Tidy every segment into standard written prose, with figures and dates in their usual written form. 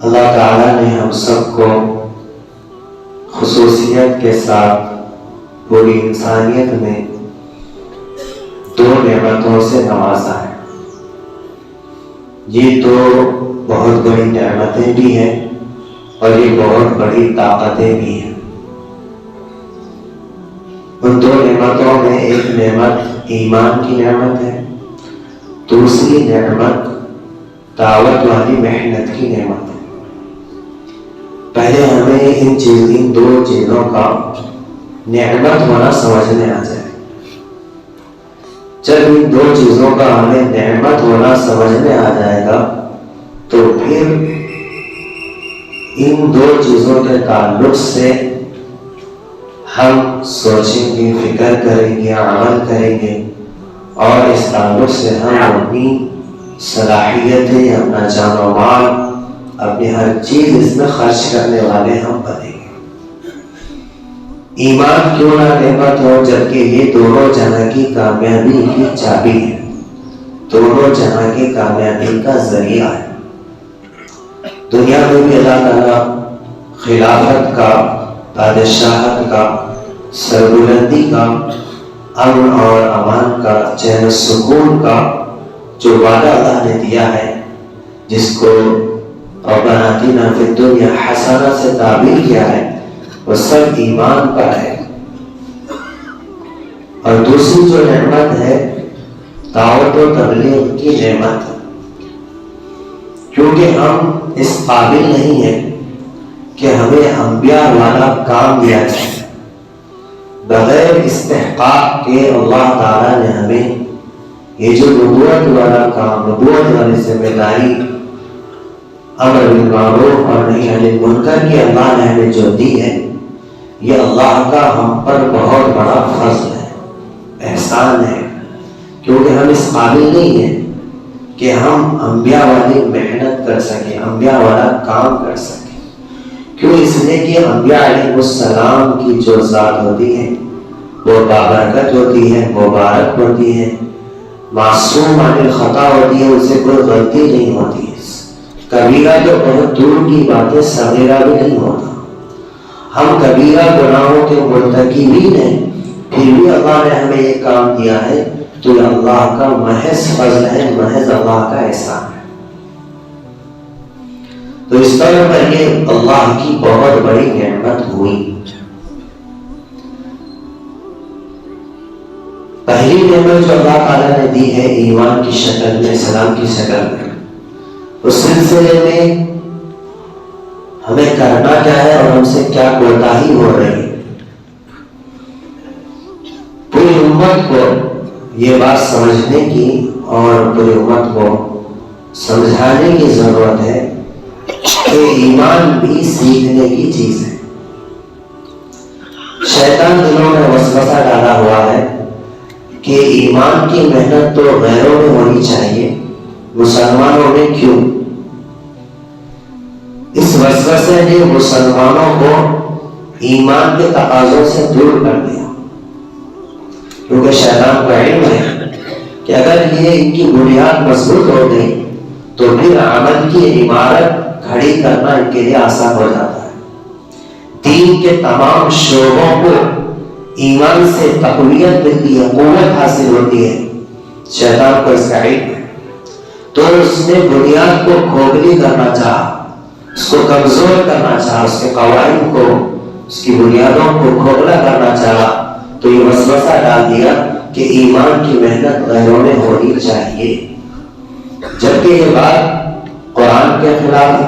اللہ تعالیٰ نے ہم سب کو خصوصیت کے ساتھ پوری انسانیت میں 2 نعمتوں سے نوازا ہے۔ یہ 2 بہت بڑی نعمتیں بھی ہیں اور یہ بہت بڑی طاقتیں بھی ہیں۔ ان 2 نعمتوں میں ایک نعمت ایمان کی نعمت ہے، دوسری نعمت دعوت والی محنت کی نعمت ہے۔ پہلے ہمیں ان 2 چیزوں کا نعمت ہونا سمجھنے آ جائے۔ جب ان 2 چیزوں کا ہمیں نعمت ہونا سمجھنے آ جائے گا تو پھر ان 2 چیزوں کے تعلق سے ہم سوچیں گے، فکر کریں گے، عمل کریں گے، اور اس تعلق سے ہم اپنی صلاحیتیں، اپنا جان و مال، اپنی ہر چیز اس میں خرچ کرنے والے ہم بنیں گے۔ ایمان کیوں نہ نعمت ہو، جبکہ یہ دونوں جہاں کی کامیابی کی چابی ہے، دونوں جہاں کی کامیابی کا ذریعہ ہے۔ دنیا میں بھی اللہ تعالیٰ خلافت کا، بادشاہت کا، سربلندی کا، امن اور امان کا، چین و سکون کا جو وعدہ اللہ نے دیا ہے، جس کو ربنا آتنا فی الدنیا حسنہ سے تعبیر کیا ہے، وہ سب ایمان پر ہے۔ اور دوسری جو نعمت ہے دعوت و تبلیغ کی نعمت، کیونکہ ہم اس قابل نہیں ہیں کہ ہمیں انبیاء والا کام دیا جائے۔ بغیر استحقاق کے اللہ تعالیٰ نے ہمیں یہ جو نبوت والا کام، نبوت والی ذمہ داری، امر بالمعروف اور نہی عن المنکر کی اللہ نے ہمیں جو دی ہے، یہ اللہ کا ہم پر بہت بڑا فضل ہے، احسان ہے، کیونکہ ہم اس قابل نہیں ہیں کہ ہم انبیاء والی محنت کر سکیں، انبیاء والا کام کر سکیں۔ کیوں؟ اس لیے کہ انبیاء علیہ السلام کی جو ذات ہوتی ہے وہ بابرکت ہوتی ہے، مبارک ہوتی ہے، معصوم عن الخطا ہوتی ہے، اسے کوئی غلطی نہیں ہوتی ہے، کبیرہ تو بہت دور کی بات ہے، صغیرہ بھی نہیں ہوتا۔ ہم کبیرہ گناہوں کے مرتکبین ہیں، پھر بھی اللہ نے ہمیں یہ کام دیا ہے، تو یہ اللہ کا محض فضل ہے، محض اللہ کا احسان ہے۔ تو اس طرح پر یہ اللہ کی بہت بڑی نعمت ہوئی۔ پہلی نعمت جو اللہ تعالیٰ نے دی ہے ایمان کی شکل میں، اسلام کی شکل میں، اس سلسلے میں ہمیں کرنا کیا ہے اور ہم سے کیا کوتاہی ہو رہی ہے۔ پوری امت کو یہ بات سمجھنے کی اور پوری امت کو سمجھانے کی ضرورت ہے کہ ایمان بھی سیکھنے کی چیز ہے۔ شیطان دلوں میں وسوسہ ڈالا ہوا ہے کہ ایمان کی محنت تو غیروں میں ہونی چاہیے، مسلمانوں میں کیوں؟ اس وسوسے نے مسلمانوں کو ایمان کے تقاضوں سے دور کر دیا، کیونکہ شیطان کو علم ہے کہ اگر یہ ان کی بنیاد مضبوط ہو گئی تو پھر عمل کی عمارت کھڑی کرنا ان کے لیے آسان ہو جاتا ہے۔ دین کے تمام شعبوں کو ایمان سے تقویت ملتی ہے، قوت حاصل ہوتی ہے، شیطان کو اس کا علم ہے، تو اس نے بنیاد کو کھوکھلی کرنا چاہا، اس کو کمزور کرنا چاہا، اس کے قواعد کو، اس کی بنیادوں کو کھوکھلا کرنا چاہا، تو یہ وسوسہ ڈال دیا کہ ایمان کی محنت غیروں میں ہونی چاہیے، جبکہ یہ بات قرآن کے خلاف،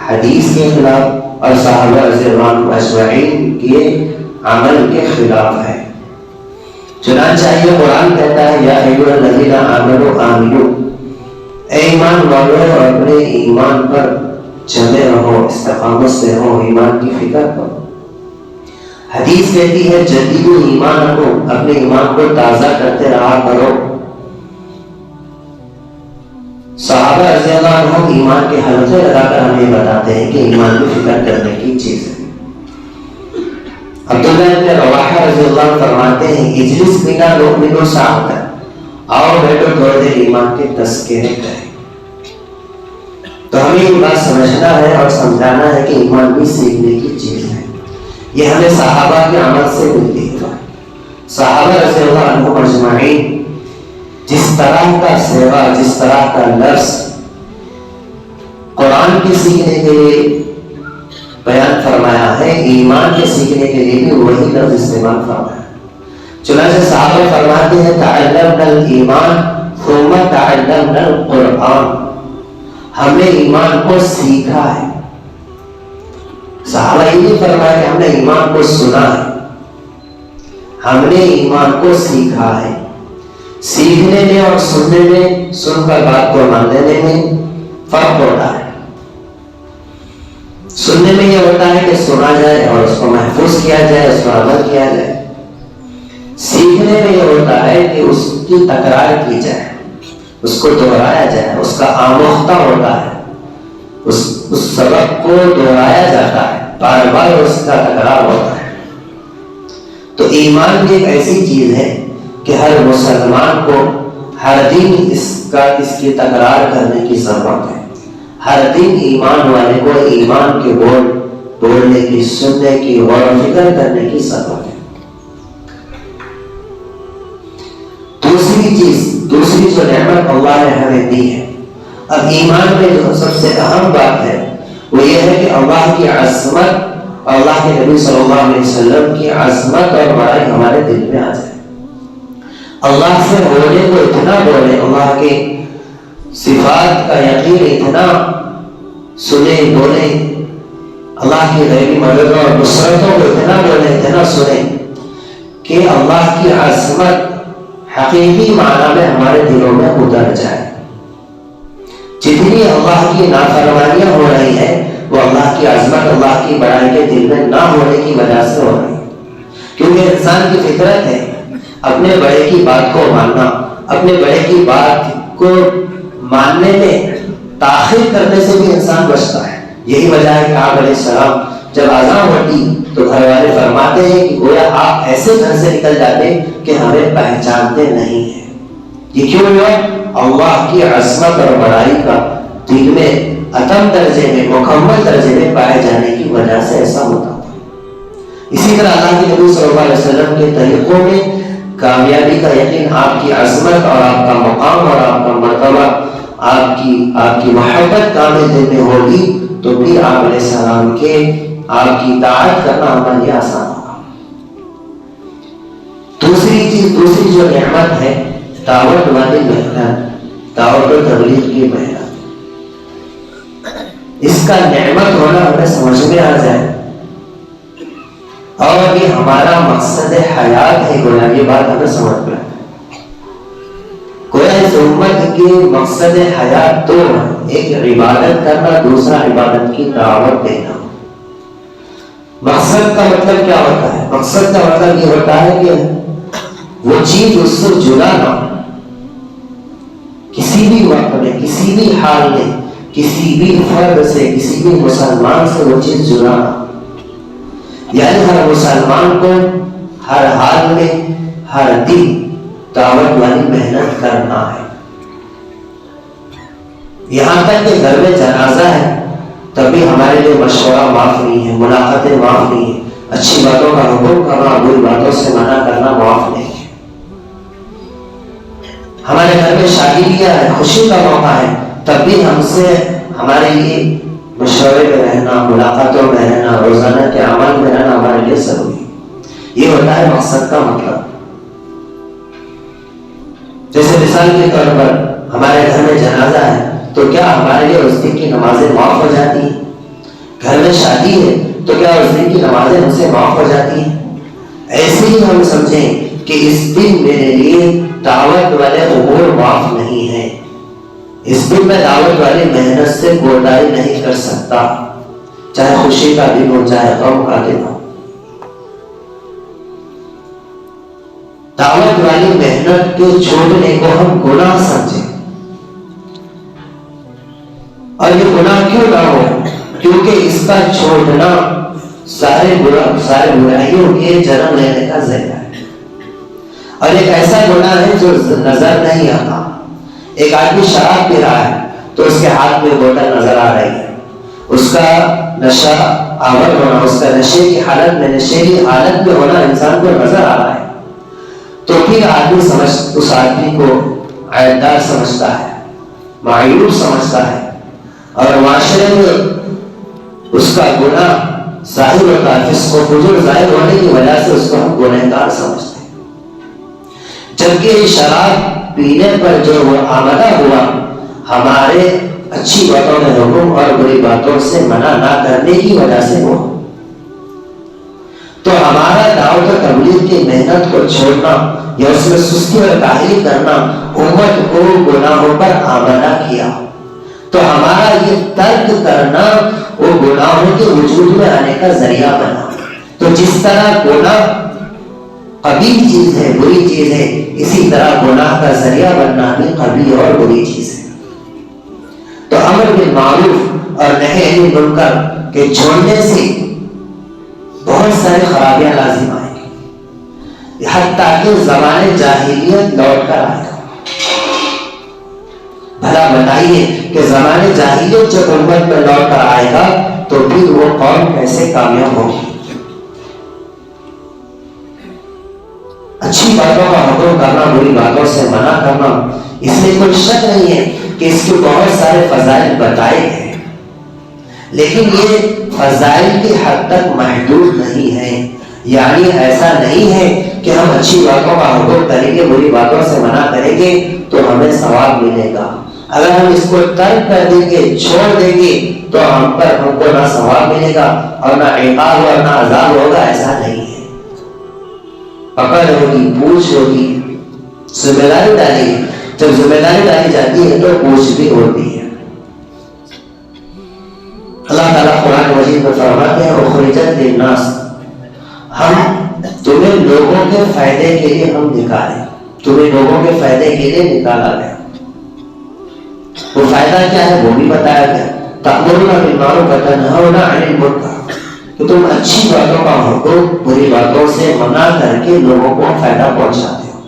حدیث کے خلاف اور صحابہ رضوان اجمعین کے عمل کے خلاف ہے۔ چنانچہ یہ قرآن کہتا ہے یا ایھا الذین آمنوا آمنوا، اے ایمان والو اپنے ایمان پر جمے رہو، استقامت سے رہو، ایمان کی فکر کرو۔ حدیث کہتی ہے جدیدوا ایمانکم، اپنے ایمان کو تازہ کرتے رہا کرو۔ صحابہ رضی اللہ عنہ ایمان کے حلقے لگا کر ہمیں بتاتے ہیں کہ ایمان کی فکر کرنے کی چیز ہے۔ عبداللہ ابن رواحہ رضی اللہ عنہ فرماتے ہیں اجلس بنا نؤمن ساعۃ، آؤ بیٹھو تھوڑی دیر ایمان کے تذکرے کریں۔ تو ہمیں یہ بات سمجھنا ہے اور سمجھانا ہے کہ ایمان بھی سیکھنے کی چیز ہے. یہ ہمیں صحابہ کے عمل سے ملتی ہے. صحابہ رضی اللہ عنہم اجمعین جس طرح کا سیوا، جس طرح کا لفظ قرآن کے سیکھنے کے لیے بیان فرمایا ہے، ایمان کے سیکھنے کے لیے بھی وہی لفظ استعمال فرمایا. چنانچہ صحابہ فرماتے ہیں تعلمنا الایمان ثم تعلمنا القرآن، ہم نے ایمان کو سیکھا ہے. صحابہ یہ نہیں فرمایا کہ ہم نے ایمان کو سنا ہے، ہم نے ایمان کو سیکھا ہے. سیکھنے میں اور سننے میں، سن کر بات کو مان لینے میں فرق ہوتا ہے. سننے میں یہ ہوتا ہے کہ سنا جائے اور اس کو محفوظ کیا جائے، اس پر عمل کیا جائے. سیکھنے میں یہ ہوتا ہے کہ اس کی تکرار کی جائے، اس کو دہرایا جائے، اس کا آموختہ ہوتا ہے، اس سبق کو دہرایا جاتا ہے، بار بار اس کا تکرار ہوتا ہے. تو ایمان بھی ایک ایسی چیز ہے کہ ہر مسلمان کو ہر دن اس کی تکرار کرنے کی ضرورت ہے. ہر دن ایمان والے کو ایمان کے بولنے کی، سننے کی، غور و فکر کرنے کی ضرورت ہے. دوسری جو نعمت اللہ نے ہمیں دی ہے، اب ایمان میں جو سب سے اہم بات ہے وہ یہ ہے کہ اللہ کی عظمت، اللہ کے نبی صلی اللہ علیہ وسلم کی عظمت اور بڑائی ہمارے دل میں آ جائے. اللہ سے بولنے کو اتنا بولے، اللہ کے صفات کا یقین اتنا سنیں بولیں، اللہ کی غیبی مدد اور نصرتوں کو اتنا بولیں، اتنا سنیں کہ اللہ کی عظمت حقیقی معنی میں ہمارے دلوں میں اتر جائے. جتنی اللہ کی نافرمانیاں ہو رہی ہیں وہ اللہ کی عظمت، اللہ کی بڑائی کے دل میں نہ ہونے کی وجہ سے ہو رہی ہے. کیونکہ انسان کی فطرت ہے اپنے بڑے کی بات کو ماننا، اپنے بڑے کی بات کو ماننے میں تاخیر کرنے سے بھی انسان بچتا ہے. یہی وجہ ہے کہ آپ علیہ السلام جب اذان ہوتی تو گھر والے فرماتے ہیں کہ گویا آپ ایسے گھر سے نکل جاتے کہ ہمیں پہچانتے نہیں ہیں. یہ کیوں ہوا؟ اللہ کی عظمت اور بڑائی کا دل میں اتم درجے میں، مکمل درجے میں پائے جانے کی وجہ سے ایسا ہوتا تھا. اسی طرح اللہ کے نبی صلی اللہ علیہ وسلم کے طریقوں میں کامیابی کا یقین، آپ کی عظمت اور آپ کا مقام اور آپ کا مرتبہ، آپ کی محبت کامل دل میں ہوگی تو بھی آپ علیہ السلام کے آپ کی اطاعت کرنا ہمارے لیے آسان ہوگا. دوسری جو نعمت ہے دعوت والی محنت، دعوت و تبلیغ کی محنت. اس کا نعمت ہونا ہمیں سمجھ میں آ جائے اور یہ ہمارا مقصد حیات ہے. گویا یہ بات ہمیں سمجھ میں آئے. گویا اس امت کے مقصد حیات دو ہیں، ایک عبادت کرنا، دوسرا عبادت کی دعوت دینا. مقصد کا مطلب کیا ہوتا ہے؟ مقصد کا مطلب یہ ہوتا ہے کہ وہ چیز اس سے جدا نہ ہو، کسی بھی وقت میں، کسی بھی حال میں، کسی بھی فرد سے، کسی بھی مسلمان سے وہ چیز جدا نہ ہو. یعنی ہر مسلمان کو ہر حال میں، ہر دن دعوت والی محنت کرنا ہے. یہاں تک کہ گھر میں جنازہ ہے تبھی ہمارے لیے مشورہ معاف نہیں ہے، ملاقاتیں معاف نہیں ہے، اچھی باتوں کا حکم کرنا، بری باتوں سے منع کرنا معاف نہیں ہے. ہمارے گھر میں شادی کیا ہے، خوشی کا موقع ہے، تب بھی ہم سے ہمارے لیے مشورے میں رہنا، ملاقاتوں میں رہنا، روزانہ کے عمل میں رہنا ہمارے لیے ضروری ہے. یہ ہوتا ہے مقصد کا مطلب. جیسے مثال کے طور پر ہمارے گھر میں جنازہ ہے تو کیا ہمارے لیے اس دن کی نمازیں معاف ہو جاتی ہیں؟ گھر میں شادی ہے تو کیا اس دن کی نمازیں ہم سے معاف ہو جاتی ہیں؟ ایسے ہی ہم سمجھیں کہ اس دن میرے لیے دعوت والے امور معاف نہیں ہیں. اس دن میں دعوت والی محنت سے کوتاہی نہیں کر سکتا، چاہے خوشی کا دن ہو، چاہے غم کا دن ہو. دعوت والی محنت کے چھوڑنے کو ہم گناہ سمجھیں. اور یہ گناہ کیوں نہ ہو؟ کیونکہ اس کا چھوڑنا سارے برائیوں کے جنم لینے کا ذریعہ ہے. اور ایک ایسا گناہ ہے جو نظر نہیں آتا. ایک آدمی شراب پی رہا ہے تو اس کے ہاتھ میں بوتل نظر آ رہی ہے، اس کا نشہ آور ہونا، اس کا نشے کی حالت میں، نشے کی حالت میں ہونا انسان کو نظر آ رہا ہے، تو پھر آدمی اس آدمی کو عیبدار سمجھتا ہے، معیوب سمجھتا ہے، اور معاشرے میں اس کا گناہ ظاہر ہوتا ہے، فسق و فجور ظاہر ہونے کی وجہ سے اس کو ہم گنہگار سمجھتے ہیں۔ جبکہ شراب پینے پر جو وہ آمدہ ہوا، ہمارے اچھی باتوں میں حکم اور بری باتوں سے منع نہ کرنے کی وجہ سے وہ، تو ہمارا دعوت و تبلیغ کی محنت کو چھوڑنا یا اس میں سستی اور کاہلی کرنا امت کو گناہوں پر آمدہ کیا، تو ہمارا یہ ترک کرنا وہ گناہوں کے وجود میں آنے کا ذریعہ بنا۔ تو جس طرح گناہ قبیح چیز ہے، بری چیز ہے، اسی طرح گناہ کا ذریعہ بننا بھی قبیح اور بری چیز ہے۔ تو امر بالمعروف اور نہی عن المنکر کے چھوڑنے سے بہت سارے خرابیاں لازم آئیں گی، حتیٰ کہ زمانے جاہلیت لوٹ کر آئے گا۔ بھلا بتائیے کہ زمانے جاہلیت جب امت میں لوٹ کر آئے گا تو پھر وہ قوم کیسے کامیاب ہوگی؟ اچھی باتوں کا حکم کرنا، بری باتوں سے منع کرنا، اس میں کوئی شک نہیں ہے کہ اس کے بہت سارے فضائل بتائے گئے، لیکن یہ فضائل کی حد تک محدود نہیں ہے۔ یعنی ایسا نہیں ہے کہ ہم اچھی باتوں کا حکم کریں گے، بری باتوں سے منع کریں گے تو ہمیں ثواب ملے گا، اگر ہم اس کو ترک کر دیں گے، چھوڑ دیں گے، تو ہم کو نہ ثواب ملے گا اور نہ عقاب اور نہ عذاب ہوگا، ایسا نہیں ہے۔ پکڑ ہوگی، پوچھ ہوگی، ذمہ داری ڈالی، جب ذمہ داری ڈالی جاتی ہے تو پوچھ بھی ہوتی ہے۔ اللہ تعالیٰ قرآن مجید میں فرماتے ہیں اخرجت للناس، ہم تمہیں لوگوں کے فائدے کے لیے ہم نکالے، تمہیں لوگوں کے فائدے کے لیے نکالا گیا۔ وہ فائدہ کیا ہے وہ بھی بتایا گیا، تأمرون بالمعروف وتنہون عن المنکر، کہ تم اچھی باتوں کا حکم بری باتوں سے منع کر کے لوگوں کو فائدہ پہنچاتے ہو۔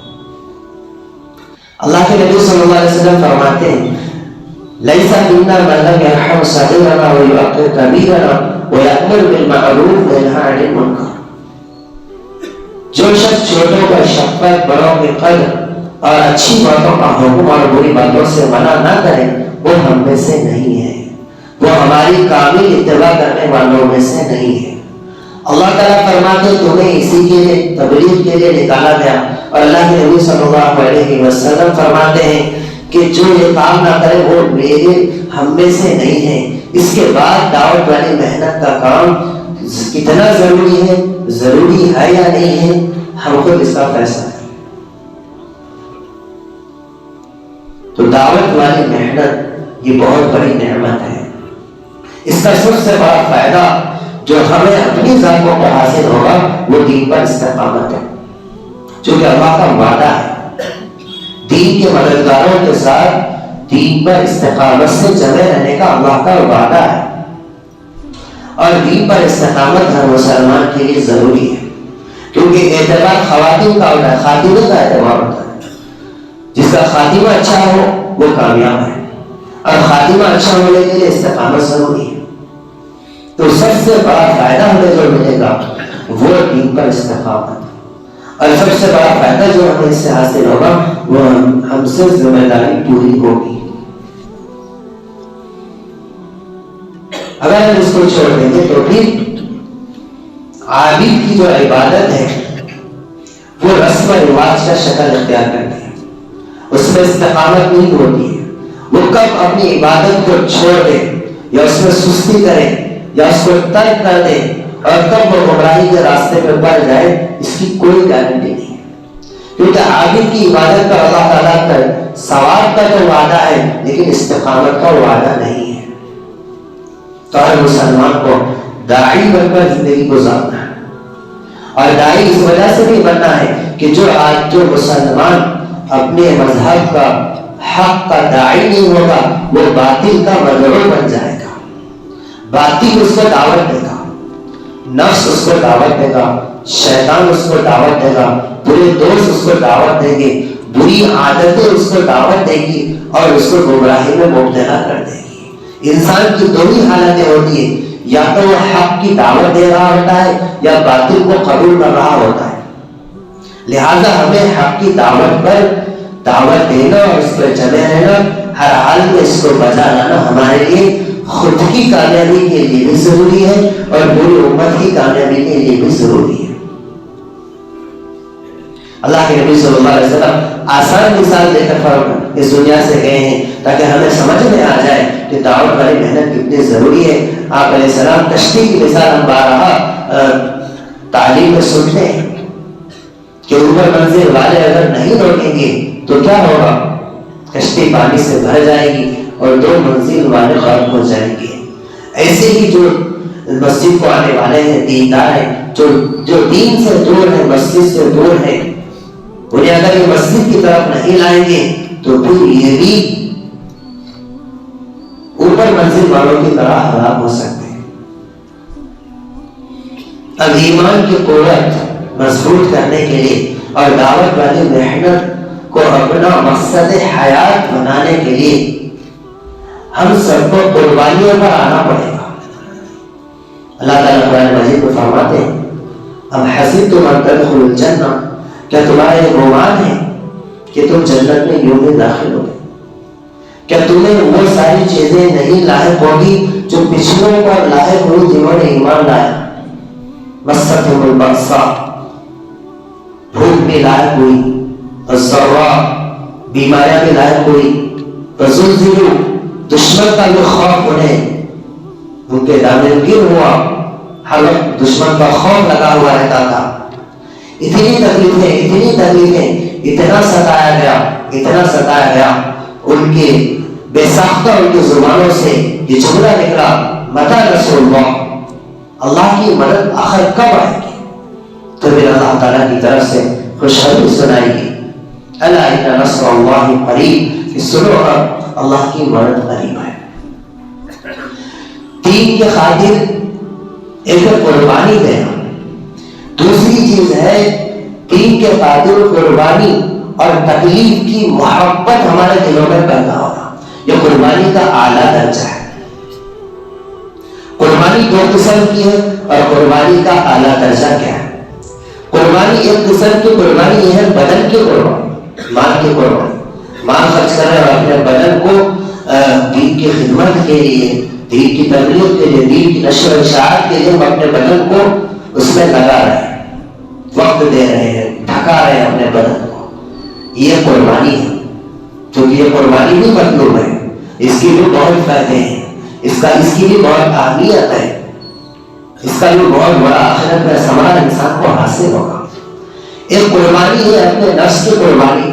اللہ کے نبی صلی اللہ علیہ وسلم فرماتے ہیں لیس منا من لم يرحم صغیرنا ویوقر کبیرنا ویأمر بالمعروف وینہی عن المنکر، جو شخص چھوٹوں پر شفقت، بڑوں کی قدر اور اچھی باتوں کا حکم اور بری باتوں سے منع نہ کرے وہ ہم میں سے نہیں ہے، وہ ہماری کامل اتباع کرنے والوں میں سے نہیں ہے۔ اللہ تعالیٰ فرماتے تمہیں اسی کے لیے تبلیغ کے لیے نکالا گیا، اور اللہ کے نبی صلی اللہ علیہ وسلم فرماتے ہیں کہ جو یہ کام نہ کرے وہ میرے ہم میں سے نہیں ہے۔ اس کے بعد دعوت والی محنت کا کام کتنا ضروری ہے یا نہیں ہے، ہم خود اس کا فیصلہ کریں۔ تو دعوت والی محنت یہ بہت بڑی نعمت ہے۔ اس کا سب سے بڑا فائدہ جو ہمیں اپنی ذاتوں کو حاصل ہوگا وہ دین پر استقامت ہے، جو کہ اللہ کا وعدہ ہے۔ دین کے مددگاروں کے ساتھ دین پر استقامت سے جمے رہنے کا اللہ کا وعدہ ہے، اور دین پر استقامت ہر مسلمان کے لیے ضروری ہے، کیونکہ اعتبار خواتین کا ہوتا ہے، خاتمے کا اعتبار ہوتا ہے۔ جس کا خاتمہ اچھا ہو وہ کامیاب ہے، اور خاتمہ اچھا ہونے کے لیے استقامت ضروری ہے۔ تو سب سے بڑا فائدہ ہمیں جو ملے گا وہ دین پر استقامت، اور سب سے بڑا فائدہ جو ہمیں اس سے حاصل ہوگا وہ ہم سے ذمہ داری پوری ہوگی۔ اگر ہم اس کو چھوڑ دیں گے تو پھر عابد کی جو عبادت ہے وہ رسم و رواج کا شکل اختیار کرتی ہے، اس میں استقامت نہیں ہوتی ہے۔ وہ کب اپنی عبادت کو چھوڑ دے یا اس میں سستی کرے یا اس کو ترک کر دے اور کب وہ گمراہی کے راستے پر بڑھ جائے اس کی کوئی گارنٹی نہیں ہے، کیونکہ عابد کی عبادت پر اللہ تعالیٰ کا ثواب کا تو وعدہ ہے لیکن استقامت کا وعدہ نہیں ہے۔ تو ہر مسلمان کو داعی بن کر زندگی گزارنا ہے، اور داعی اس وجہ سے بھی بننا ہے کہ جو مسلمان اپنے مذہب کا حق کا داعی نہیں ہوگا وہ باطل کا مدعو بن جائے گا، باطل اس کو دعوت دے گا، نفس اس کو دعوت دے گا، شیطان اس کو دعوت دے گا، برے دوست اس کو دعوت دیں گے، بری عادتیں اس کو دعوت دیں گی، اور اس کو گمراہی میں مبتلا کر دے گی۔ انسان کی دو ہی حالتیں ہوتی ہیں، یا تو وہ حق کی دعوت دے رہا ہوتا ہے یا باطل کو قبول کر رہا ہوتا ہے۔ لہذا ہمیں حق کی دعوت پر دعوت دینا اور اس پر چلے رہنا، ہر حال میں اس کو بجا لانا ہمارے لیے خود کی کامیابی کے لیے بھی ضروری ہے اور پوری امت کی کامیابی کے لیے بھی ضروری ہے۔ اللہ کے نبی صلی اللہ علیہ وسلم آسان مثال دے کر اس دنیا سے گئے ہیں تاکہ ہمیں سمجھ میں آ جائے کہ دعوت والی محنت کتنی ضروری ہے۔ آپ علیہ السلام کشتی کی مثال ہم بارہا تعلیم میں سنتے ہیں کہ اوپر منزل والے اگر نہیں روکیں گے تو کیا ہوگا؟ کشتی پانی سے بھر جائے گی اور دو منزل والے غرق ہو جائیں گے۔ ایسے ہی جو مسجد کو آنے والے ہیں، دیندار ہیں، جو دین سے دور ہیں، مسجد سے دور ہیں، انہیں اگر یہ مسجد کی طرف نہیں لائیں گے تو پھر یہ بھی اوپر منزل والوں کی طرح خراب ہو سکتے ہیں۔ اب ایمان کی قوت مضبوط کرنے کے لیے اور دعوت والی محنت کو اپنا مقصد حیات بنانے کے لیے ہم سب کو قربانیوں پر آنا پڑے گا۔ اللہ تعالیٰ قرآن مجید میں فرماتے ہیں، ام حسبتم ان تدخلوا الجنہ، کیا تمہارا یہ گمان ہے کہ تم جنت میں یوں ہی داخل ہو گئے؟ کیا تمہیں وہ ساری چیزیں نہیں لاحق ہوگی جو پچھلوں پر لاحق ہوئی جنہوں نے ایمان لایا؟ مستہم البأساء، بھوک بھی لاحق ہوئی، والضراء، بیماریاں بھی لاحق ہوئی، وزلزلوا، دشمن کا بھی خوف انہیں ان کے دامن گر ہوا، ہر وقت دشمن کا خوف لگا ہوا رہتا تھا۔ اتنی تکلیفیں اتنا ستایا گیا، ان کے بے ساختہ ان کی زبانوں سے یہ جملہ نکلا، متی نصر اللہ، اللہ کی مدد آخر کب آئے گی؟ تو پھر اللہ تعالیٰ کی طرف سے خوشخبری سنائی گی، الا ان نصر اللہ قریب، سنو اب اللہ کی مدد قریب ہے۔ دین کے خاطر ایک قربانی دینا، دوسری چیز ہے دین کے خاطر قربانی اور تکلیف کی محبت ہمارے دلوں میں پیدا ہونا۔ یہ قربانی کا اعلیٰ درجہ ہے۔ قربانی دو قسم کی ہے اور قربانی کا اعلیٰ درجہ کیا ہے؟ قربانی ایک قسم کی قربانی یہ ہے بدن کی قربانی، مال کی قربانی، مال خرچ کر رہے اور اپنے بدن کو دین کی خدمت کے لیے، دین کی تبلیغ کے لیے، دین کی نشر و اشاعت کے لیے ہم اپنے بدن کو اس میں لگا رہے ہیں، وقت دے رہے ہیں، تھکا رہے ہیں اپنے بدن کو، یہ قربانی ہے۔ کیونکہ یہ قربانی بھی مطلوب ہے، اس کی بھی بہت فائدے ہیں، اس کی بھی بہت اہمیت ہے، اس کا بھی بہت بڑا آخرت میں ثمرہ انسان کو حاصل ہوگا۔ ایک قربانی ہے اپنے نفس کی قربانی۔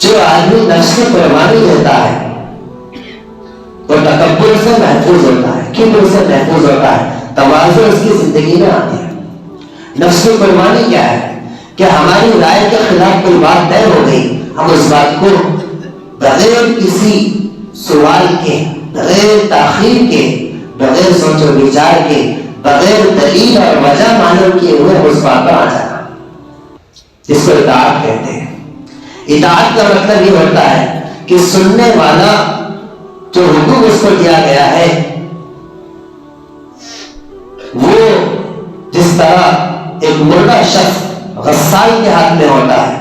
جو آدمی نفس کی قربانی دیتا ہے وہ تکبر سے محفوظ ہوتا ہے، کبر سے محفوظ ہوتا ہے، تواضع اس کی زندگی میں آتی ہے۔ نفس کی قربانی کیا ہے کہ ہماری رائے کے خلاف کوئی بات طے ہو گئی، ہم اس بات کو بغیر کسی سوال کے، بغیر تاخیر کے، بغیر سوچ و وچار کے، بغیر دلیل اور وجہ معلوم کیے ہوئے اس بات پر آ جانا، جس کو اطاعت کہتے ہیں۔ اطاعت کا مطلب یہ ہوتا ہے کہ سننے والا جو حکم اس کو دیا گیا ہے وہ جس طرح ایک مردہ شخص غسال کے ہاتھ میں ہوتا ہے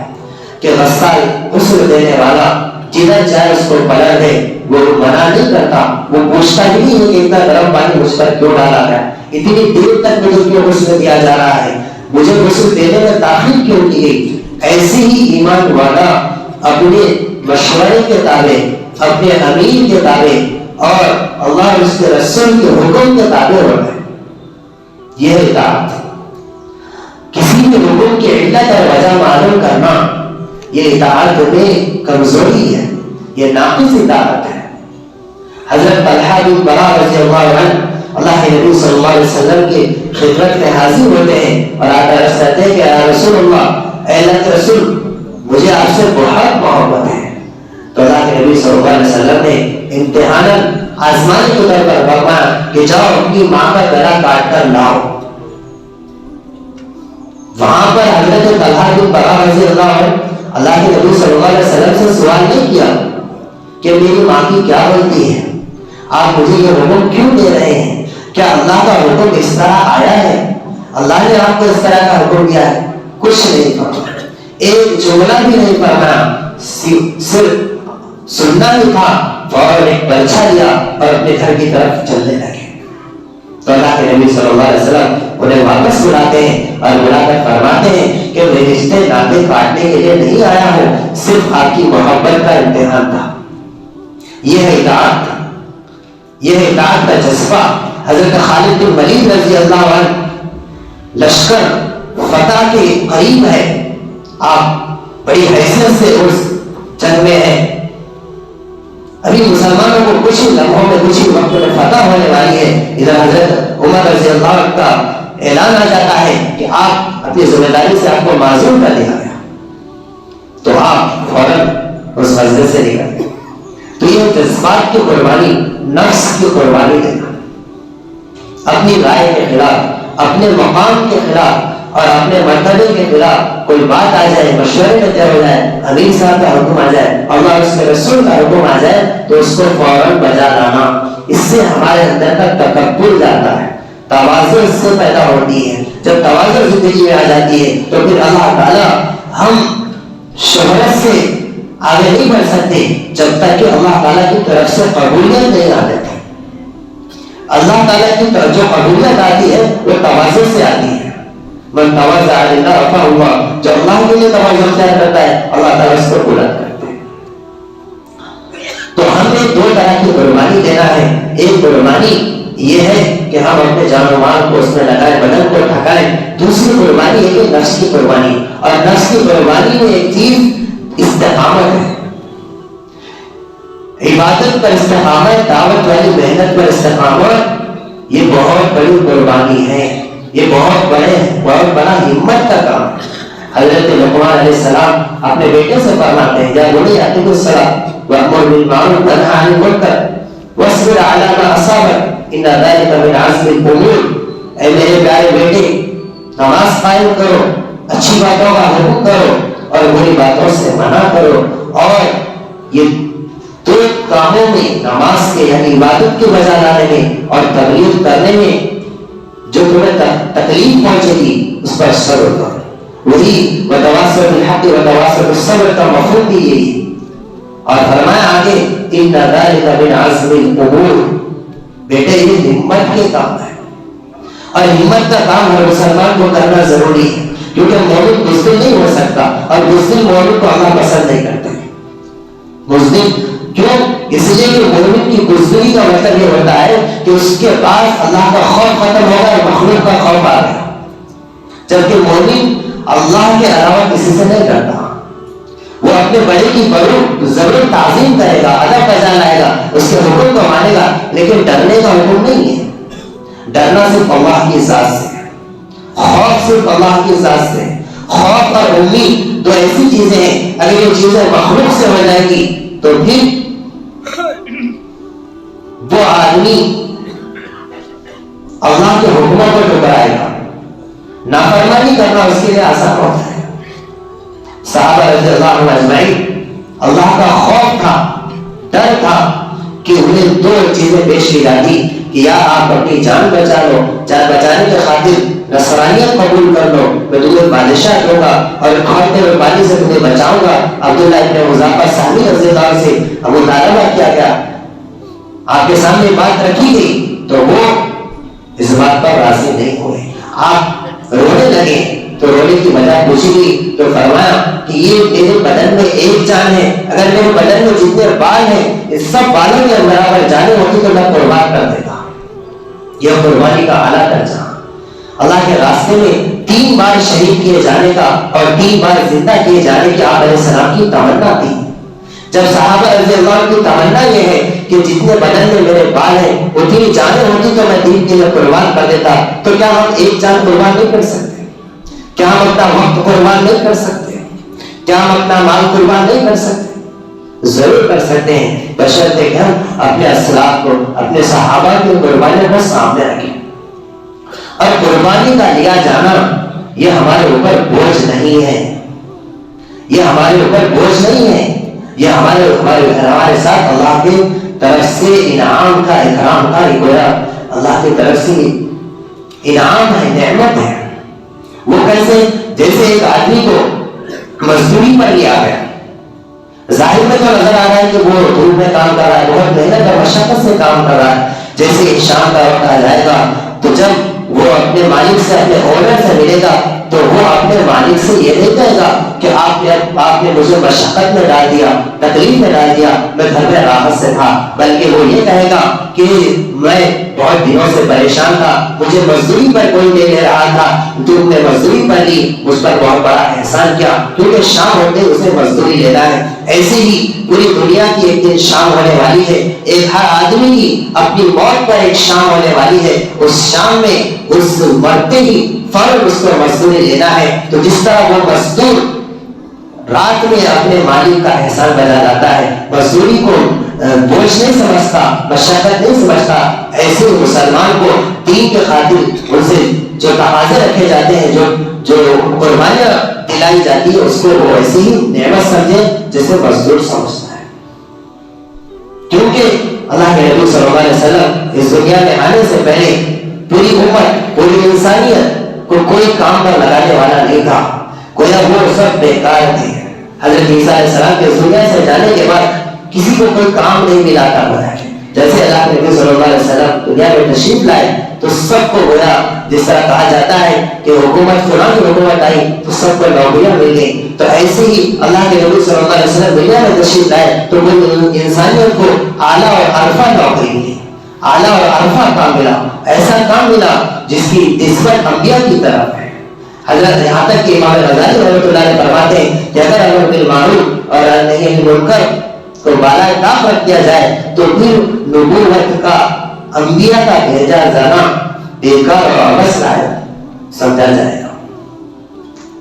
کہ غسال غسل دینے والا جدھر چاہے اس کو پلٹ دے، وہ منع نہیں کرتا، وہ پوچھتا ہی نہیں ہے کہ اتنا گرم پانی مجھ پر کیوں ڈالا گیا، اتنی دیر تک مجھے کیوں غسل دیا جا رہا ہے، مجھے غسل دینے میں تاخیر کیوں کی گئی۔ ایسے ہی ایمان والا اپنے مشورے کے تابع، اپنے امین کے تابع اور اللہ اور اس کے رسول کے حکم کے تابع ہوتا ہے۔ یہ اطاعت، کسی بھی حکم کی علت اور وجہ معلوم کرنا، یہ اطاعت میں کمزوری ہے، یہ ناقص اطاعت ہے۔ حضرت طلحہ بن برا رضی اللہ عنہ اللہ کے نبی صلی اللہ علیہ وسلم کی خدمت میں حاضر ہوتے ہیں اور آپ عرض کرتے ہیں کہ یا رسول اللہ، اے اللہ کے رسول، مجھے آپ سے بہت محبت ہے۔ تو اللہ کے نبی صلی اللہ علیہ وسلم نے امتحاناً آزمائش کے طور پر فرمایا کہ جاؤ اپنی ماں کا گلا کاٹ کر لاؤ۔ وہاں پر حضرت طلحہ بن برا رضی اللہ عنہ اللہ کے نبی صلی اللہ علیہ وسلم سے سوال نہیں کیا کہ میری ماں کی کیا غلطی ہے، آپ مجھے یہ حکم کیوں دے رہے ہیں؟ کیا اللہ کا حکم اس طرح آیا ہے؟ اللہ نے آپ کو اس طرح کا حکم دیا ہے؟ کچھ نہیں فرمایا، ایک جملہ بھی نہیں فرمایا، صرف سننا ہی تھا، فوراً ایک پرچہ لیا اور اپنے گھر کی طرف چلنے لگے۔ تو اللہ کے نبی صلی اللہ علیہ وسلم انہیں واپس بلاتے ہیں اور بلا کر فرماتے ہیں کہ میں رشتے ناطے کاٹنے کے لیے نہیں آیا ہوں، صرف آپ کی محبت کا امتحان تھا۔ یہ اطاعت تھا، یہ اطاعت کا جذبہ۔ حضرت خالد بن ولید رضی اللہ عنہ لشکر فتح کے قریب ہے، آپ بڑی حیثیت سے اس جنگ میں ہیں، ابھی مسلمانوں کو کچھ ہی لمحوں میں کچھ ہی وقت میں فتح ہونے والی ہے۔ ادھر حضرت عمر رضی اللہ عنہ کا اعلان آ جاتا ہے کہ آپ اپنی ذمہ داری سے آپ کو معزول کر دیا گیا، تو آپ فوراً اس غزوے سے نکل گئے۔ تو یہ جذبات کی قربانی، نفس کی قربانی دینا، اپنی رائے کے خلاف، اپنے مقام کے خلاف اور اپنے مرتبے کے خلاف کوئی بات آ جائے، مشورے میں طے ہو جائے، امیر صاحب کا حکم آ جائے، اللہ اس کے رسول کا حکم آ جائے، تو اس کو فوراً بجا لانا۔ اس سے ہمارے اندر کا تکبر جاتا ہے، تواضع اس سے پیدا ہوتی ہے۔ جب تواضع زندگی میں آ جاتی ہے تو پھر اللہ تعالیٰ، ہم شہرت سے آگے نہیں بڑھ سکتے جب تک کہ اللہ تعالیٰ کی طرف سے قبولیت نہیں آ جاتی۔ اللہ تعالیٰ کی طرف جو قبولیت آتی ہے وہ تواضع سے آتی ہے۔ من تواضع للہ رفعہ اللہ، جو اللہ کے لیے تواضع اختیار کرتا ہے اللہ تعالیٰ اس کو بلند کرتے ہیں۔ تو ہمیں دو طرح کی قربانی دینا ہے۔ ایک قربانی یہ ہے کہ ہم اپنے جان و مال کو اس میں لگائیں، بدن کو ٹھکائیں۔ دوسری قربانی ہے کہ نفس کی قربانی، اور نفس کی قربانی میں ایک چیز استقامت ہے، عبادت پر استقامت، دعوت والی محنت پر استقامت، یہ بہت بڑی قربانی ہے، یہ بہت بڑا ہمت کا کام ہے۔ حضرت لقمان علیہ السلام اپنے بیٹے سے فرماتے ہیں، یا بنی اقم الصلاۃ وامر بالمعروف وانہی عن المنکر واصبر علی ما اصابک ان ذلک من عزم الامور۔ اے میرے پیارے بیٹے، نماز قائم کرو، اچھی باتوں کا حکم کرو اور بری باتوں سے منع کرو، اور یہ دو کاموں میں، نماز کے یعنی عبادت کے بجا لانے میں اور تبلیغ کرنے میں جو تمہیں تکلیف پہنچے گی اس پر صبر کرو۔ وہی وتواصوا بالحق وتواصوا بالصبر کا مفہوم بھی یہی ہے۔ اور فرمایا آگے ان ذلک من عزم الامور، بیٹے یہ ہمت کے کام ہے، اور ہمت کا کام ہر مسلمان کو کرنا ضروری ہے، کیونکہ مومن بزدل نہیں ہو سکتا، اور بزدل مومن کو اللہ پسند نہیں کرتا۔ بزدل کیوں؟ اس لیے کہ مومن کی بزدلی کا مطلب یہ ہوتا ہے کہ اس کے پاس اللہ کا خوف ختم ہوگا اور مخلوق کا خوف آ گیا، جبکہ مومن اللہ کے علاوہ کسی سے نہیں ڈرتا۔ وہ اپنے بڑے کی ضرور تعظیم کرے گا، ادب بجا لائے گا، اس کے حکم کو مانے گا، لیکن ڈرنے کا حکم نہیں ہے۔ ڈرنا صرف اللہ کی ذات سے ہے، خوف صرف اللہ کی ذات سے ہے۔ خوف اور امید دو ایسی چیزیں ہیں، اگر یہ چیزیں مخلوق سے ہو جائے گی تو پھر وہ آدمی اللہ کے حکموں کو ٹکرائے گا، نافرمانی کرنا اس کے لیے آسان ہوتا ہے۔ صحابہ رضی اللہ عنہ اجمعین، اللہ کا خوف تھا، ڈر تھا کہ انہیں دو چیزیں پیش کی جاتی کہ یا آپ اپنی جان بچا لو، جان بچانے کے خاطر نصرانیت قبول کر لو، میں تمہیں بادشاہ دوں گا اور کھولتے ہوئے پانی سے تمہیں بچاؤں گا۔ عبداللہ ابن حذافہ سہمی رضی اللہ عنہ سے مطالبہ کیا گیا، آپ کے سامنے بات رکھی گئی تو وہ اس بات پر راضی نہیں ہوئے، آپ رونے لگے تو رونے کی وجہ پوچھی گئی تو فرمایا کہ یہ میرے بدن میں ایک جان ہے، اگر میرے بدن میں جتنے بال ہیں اس سب بالوں کے برابر جانیں ہوتی تو میں قربان کر دیتا۔ یہ قربانی کا اعلیٰ درجہ، اللہ کے راستے میں 3 بار شہید کیے جانے کا اور 3 بار زندہ کیے جانے کی آپ علیہ السلام کی تمنا تھی۔ جب صحابہ رضی اللہ عنہ کی تمنا یہ ہے کہ جتنے بدن میں میرے بال ہیں اتنی جانیں ہوتی تو میں دین کے لیے قربان کر دیتا، تو کیا ہم ایک جان قربان نہیں کر سکتے؟ کیا ہم اپنا وقت قربان نہیں کر سکتے؟ کیا ہم اپنا مال قربان نہیں کر سکتے؟ ضرور کر سکتے ہیں، بشرطے کہ ہم اپنے اسلاف کو، اپنے صحابہ کی قربانیوں کو سامنے رکھیں۔ اور قربانی کا لیا جانا یہ ہمارے اوپر بوجھ نہیں ہے، یہ ہمارے اوپر بوجھ نہیں ہے، یہ ہمارے ساتھ اللہ کے طرف سے انعام کا، اکرام کا، گویا اللہ کی طرف سے انعام ہے، نعمت ہے۔ وہ کیسے؟ جیسے ایک آدمی کو مزدوری پر لیا گیا، ظاہر میں تو نظر آ رہا ہے کہ وہ دھوپ میں کام کر رہا ہے، بہت محنت اور مشقت سے کام کر رہا ہے۔ جیسے شام کا وقت آ جائے گا تو جب وہ اپنے مالک سے، اپنے اونر سے ملے گا تو وہ اپنے مالک سے یہ نہیں کہے گا کہ آپ نے مجھے مشقت میں ڈال دیا، تکلیف میں ڈال دیا، میں گھر میں راحت سے تھا، بلکہ وہ یہ کہے گا کہ میں بہت دنوں سے پریشان تھا، مجھے مزدوری پر کوئی نہیں لے رہا تھا، تو نے مزدوری پر لی، مجھ پر بہت بڑا احسان کیا، کیونکہ شام ہوتے اسے مزدوری لینا ہے۔ ایسے ہی پوری دنیا کی ایک دن شام ہونے والی ہے، ایک ہر آدمی کی اپنی موت پر ایک شام ہونے والی ہے۔ اس شام میں اس مرتے ہی فوراً اس کو مزدوری لینا ہے۔ تو جس طرح وہ مزدور رات میں اپنے مالک کا احسان بجا جاتا ہے، مزدوری کو بوجھ نہیں سمجھتا، مشقت نہیں سمجھتا، ایسے مسلمان کو دین کے خاطر ان سے جو تقاضے رکھے جاتے ہیں، جو قربانیاں دلائی جاتی ہے، اس کو وہ ایسی ہی نعمت سمجھے جیسے مزدور سمجھتا ہے۔ کیونکہ اللہ کے نبی صلی اللہ علیہ وسلم اس دنیا میں آنے سے پہلے پوری امت، پوری انسانیت کو کوئی کام پر لگانے والا نہیں تھا، گویا وہ سب بیکار تھے۔ حضرت عیسیٰ علیہ السلام کے دنیا سے جانے کے بعد کسی کو کوئی کام نہیں ملا تھا۔ جیسے اللہ کے نبی صلی اللہ علیہ وسلم دنیا میں تشریف لائے تو سب کو گویا جس طرح کہا جاتا ہے کہ حکومت فلاں کی حکومت آئی تو سب کو نوکریاں مل گئی، تو ایسے ہی اللہ کے نبی صلی اللہ علیہ وسلم دنیا میں تشریف لائے تو وہ انسانیت کو اعلیٰ اور عرفہ نوکری ملی، اعلیٰ اور عرفہ کام ملا، ایسا کام ملا جس کی نسبت انبیاء کی طرف ہے۔ حضرت یہاں تک کہ امام غزالی رحمۃ اللہ علیہ فرماتے ہیں کہ اگر امر بالمعروف اور نہی عن المنکر کو بالائے طاق رکھ دیا جائے تو پھر نبوت کا، انبیاء کا بھیجا جانا بیکار اور عبث لائق سمجھا جائے گا۔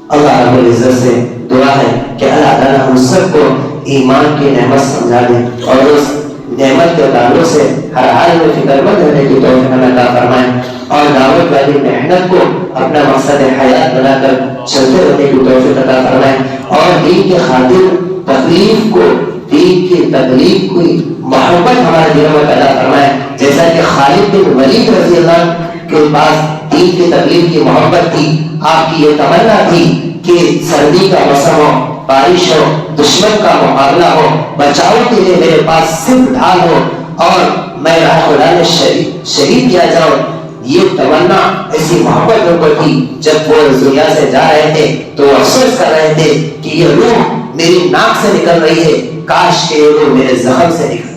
اللہ رب العزت سے دعا ہے کہ اللہ تعالیٰ ہم سب کو ایمان کی نعمت سمجھا دے اور اس نعمت کے تعلق سے ہر حال میں فکر مند رہنے کی توفیق عطا فرمائے، اور دعوت والی محنت کو اپنا مقصد حیات بنا کر چلتے رہنے کی توفیق عطا فرمائے، اور دین کے خاطر تکلیف کو، دین کی تکلیف کی محبت ہمارے دلوں میں پیدا فرمائے، جیسا کہ خالد بن ولید رضی اللہ عنہ کے پاس دین کی تکلیف کی محبت تھی۔ آپ کی یہ تمنا تھی کہ سردی کا موسم ہو، بارش ہو، دشمن کا مقابلہ ہو، بچاؤ کے لیے میرے پاس صرف ڈھال ہو اور میں راہ خدا میں شہید کیا جاؤں۔ یہ تمنا، ایسی محبت ان کو تھی۔ جب وہ اس دنیا سے جا رہے تھے تو وہ افسوس کر رہے تھے کہ یہ روح میری ناک سے نکل رہی ہے، کاش کہ یہ روح میرے زخم سے نکلتی۔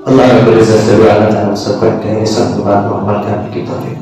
اللہ رب العزت سے دعا کرتا ہوں سب کو کہنے سب کو بات محمد کرنے کی توفیق۔